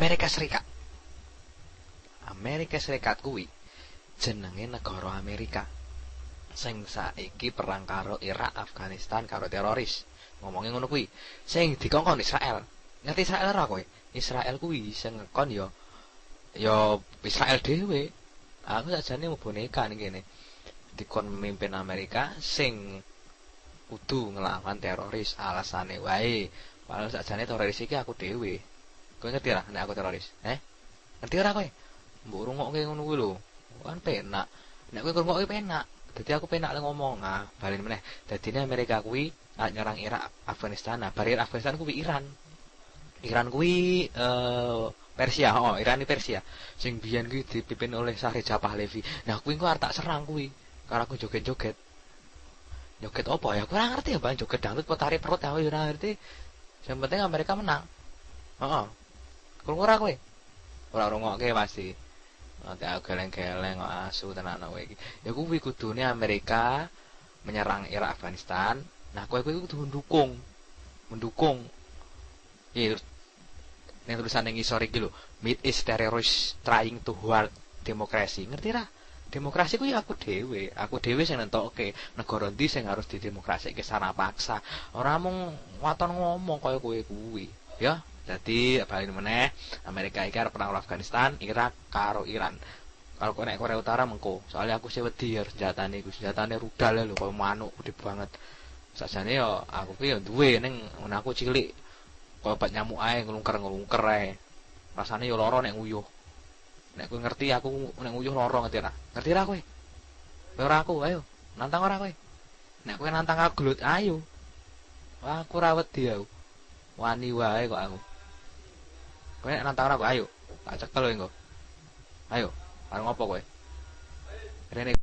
Amerika Serikat. Amerika Serikat kuwi jenenge negara Amerika sing saiki perang karo Irak, Afghanistan karo teroris. Ngomongin ngono kuwi. Sing dikongkon Israel. Ngerti Israel ora kowe? Israel kuwi sing ngekon ya Israel dhewe. Aku sajane mau boneka ning kene. Dikon memimpin Amerika sing kudu ngelawan teroris alasane wae. Padahal sajane teroris iki aku dhewe. Kowe ngerti ora nek aku teroris? Ngerti ora kowe? Mbok rungokke ngono kuwi lho. Kan penak. Nek kowe rungokke penak. Dadi aku penak ngomong, balen meneh. Dadine Amerika kuwi nyerang Irak, Afghanistan. Nah, bari Afghanistan kuwi Iran. Iran kuwi Persia, Iran iki Persia. Sing biyen kuwi dipimpin oleh Shah Reza Pahlavi. Nah, kuwi engko arep tak serang kuwi. Karo aku joget-joget. Joget apa ya? Aku ora ngerti ya, Bang. Joget dangdut apa tarik perut aku ora ngerti. Yang penting Amerika menang. Heeh. Krungu ora kowe? Ora rungokke pasti. Nanti aku geleng-geleng kok asu tenan kowe iki. Ya kuwi kudune Amerika menyerang Irak Afghanistan. Nah, kowe kudu mendukung. Iya, ning tulisan ning ngisor iki lho, Mid East terrorist trying to halt democracy. Ngerti ra? Demokrasi kuwi aku dhewe sing nentokke negara ndi sing harus didemokrasikke secara paksa. Ora mung waton ngomong kaya kowe kuwi, ya. Dadi bali meneh Amerika iki arep perang Afghanistan, Irak karo Iran. Kalau nek Korea Utara mengko, soalnya aku sih wedi ya senjatane rudal lho kaya manuk gede banget. Sajane ya aku ki ya duwe ning aku cilik. Kaya obat nyamuk ae nglungker ae. Rasane ya lara nek nguyuh. Nek kowe ngerti aku nek nguyuh lara ngerti ra? Ngerti ra kowe? Kowe ora aku, ayo. Nantang ora kowe? Nek kowe nantang aku gelut, ayo. Aku ora wedi aku. Wani wae kok aku. Kowe nek nantang aku, ayo. Tak cekel kowe engko. Ayo, arep ngopo kowe? Rene